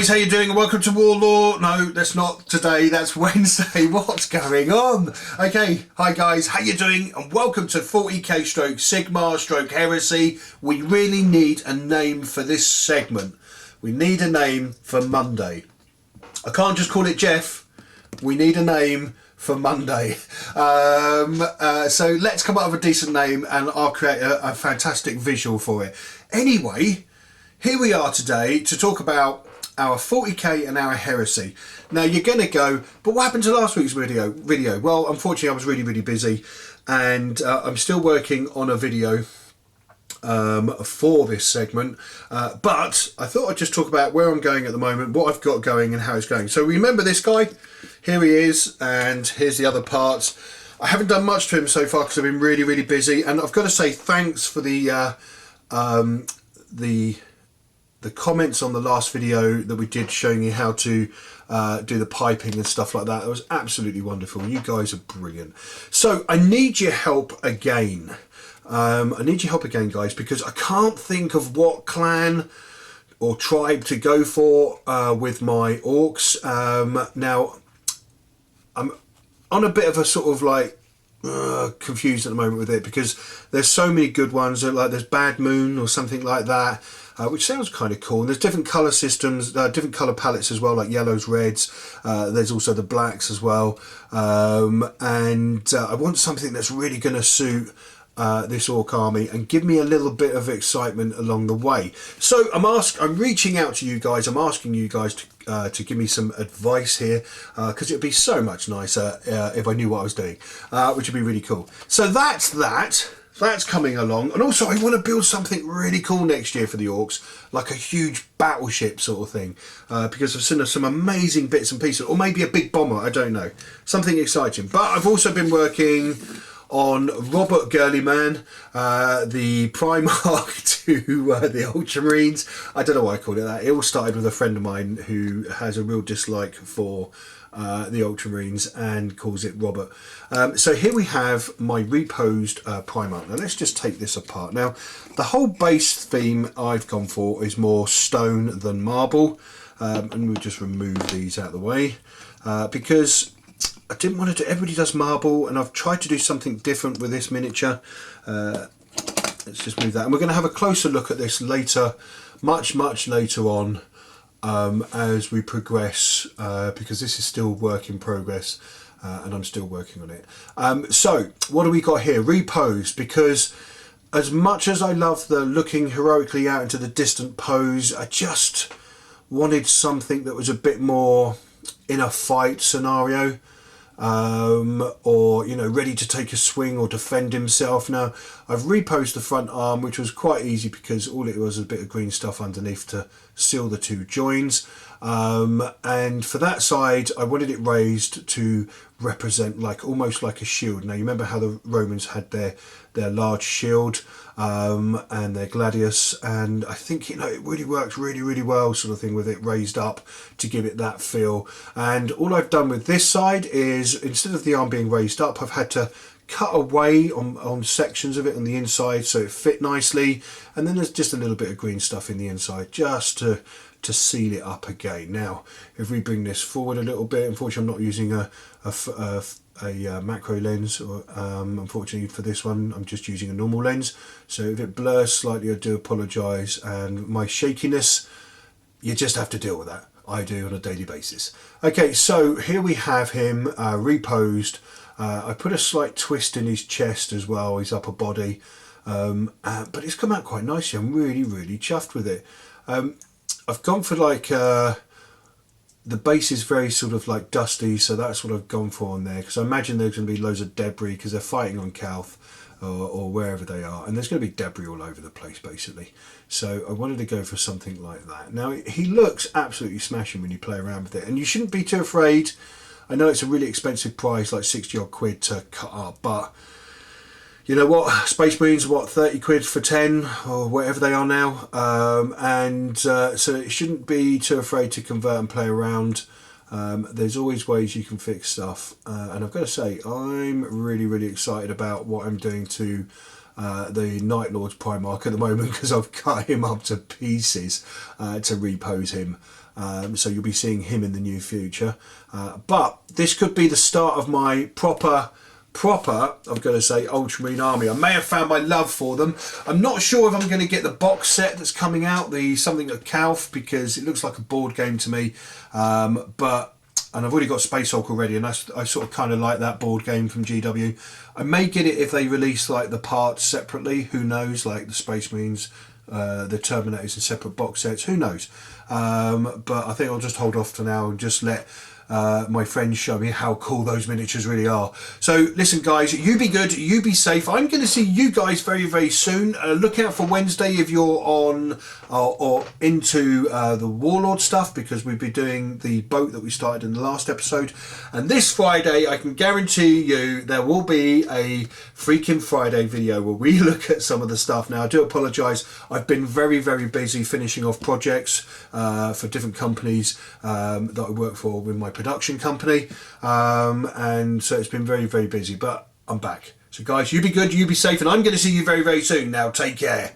guys, how you doing? And welcome to Warlord. No, that's not today, that's Wednesday. What's going on? Okay, hi guys, how you doing? And welcome to 40k stroke Sigmar stroke Heresy. We really need a name for this segment. We need a name for Monday. I can't just call it Jeff. We need a name for Monday. So let's come up with a decent name and I'll create a fantastic visual for it. Anyway, here we are today to talk about our 40k and our Heresy. Now you're going to go, but what happened to last week's video? Well, unfortunately I was really busy and I'm still working on a video for this segment, but I thought I'd just talk about where I'm going at the moment, what I've got going and how it's going. So remember this guy? Here he is, and here's the other parts. I haven't done much to him so far because I've been really busy, and I've got to say thanks for the comments on the last video that we did showing you how to do the piping and stuff like that. It was absolutely wonderful. You guys are brilliant. So I need your help again. I need your help again, guys, because I can't think of what clan or tribe to go for with my orcs. Now, I'm on a bit of a sort of like confused at the moment with it because there's so many good ones. Like there's Bad Moon or something like that, which sounds kind of cool. And there's different colour systems, different colour palettes as well, like yellows, reds. There's also the blacks as well. And I want something that's really going to suit this orc army and give me a little bit of excitement along the way. So I'm reaching out to you guys. I'm asking you guys to give me some advice here because it'd be so much nicer if I knew what I was doing, which would be really cool. So that's coming along. And also I want to build something really cool next year for the orcs, like a huge battleship sort of thing, because I've seen some amazing bits and pieces, or maybe a big bomber, I don't know, something exciting. But I've also been working on Roboute Guilliman, the Primarch to the Ultramarines. I don't know why I called it that. It all started with a friend of mine who has a real dislike for the Ultramarines and calls it Roboute. So here we have my reposed Primarch. Now let's just take this apart. Now the whole base theme I've gone for is more stone than marble, and we'll just remove these out of the way because I didn't want to do, everybody does marble, and I've tried to do something different with this miniature. Let's just move that, and we're going to have a closer look at this later, much later on, as we progress, because this is still work in progress, and I'm still working on it. So what do we got here? Reposed, because as much as I love the looking heroically out into the distant pose, I just wanted something that was a bit more in a fight scenario. Or ready to take a swing or defend himself. Now I've reposed the front arm, which was quite easy because all it was a bit of green stuff underneath to seal the two joins, and for that side I wanted it raised to represent almost like a shield. Now you remember how the Romans had their large shield and their gladius, and I think it really works really well, sort of thing, with it raised up to give it that feel. And all I've done with this side is, instead of the arm being raised up, I've had to cut away on sections of it on the inside so it fit nicely, and then there's just a little bit of green stuff in the inside just to seal it up again. Now if we bring this forward a little bit, unfortunately I'm not using a macro lens, or unfortunately for this one I'm just using a normal lens, so if it blurs slightly I do apologise, and my shakiness, you just have to deal with that. I do on a daily basis. Okay, so here we have him reposed. I put a slight twist in his chest as well, his upper body, but it's come out quite nicely. I'm really chuffed with it. I've gone for the base is very sort of like dusty, so that's what I've gone for on there, because I imagine there's going to be loads of debris because they're fighting on Calth or wherever they are, and there's going to be debris all over the place basically. So I wanted to go for something like that. Now he looks absolutely smashing when you play around with it, and you shouldn't be too afraid. I know it's a really expensive price, like 60 odd quid to cut up, but you know what, Space Marines, what, 30 quid for 10 or whatever they are now, so it shouldn't be too afraid to convert and play around. There's always ways you can fix stuff, and I've got to say I'm really excited about what I'm doing to the Night Lord's Primarch at the moment, because I've cut him up to pieces to repose him. so you'll be seeing him in the near future. But this could be the start of my proper, I've got to say, Ultramarine Army. I may have found my love for them. I'm not sure if I'm going to get the box set that's coming out, the something at Calf, because it looks like a board game to me. And I've already got Space Hulk already, and I sort of kind of like that board game from GW. I may get it if they release like the parts separately. Who knows? Like the Space Marines, the Terminators in separate box sets. Who knows? But I think I'll just hold off for now and just let my friends show me how cool those miniatures really are. So listen guys, you be good, you be safe. I'm going to see you guys very, very soon. Look out for Wednesday if you're on or into the Warlord stuff, because we'll be doing the boat that we started in the last episode. And this Friday, I can guarantee you there will be a freaking Friday video where we look at some of the stuff. Now I do apologise, I've been very, very busy finishing off projects for different companies that I work for with my production company, and so it's been very, very busy, but I'm back. So guys, you be good, you be safe, and I'm going to see you very, very soon. Now take care.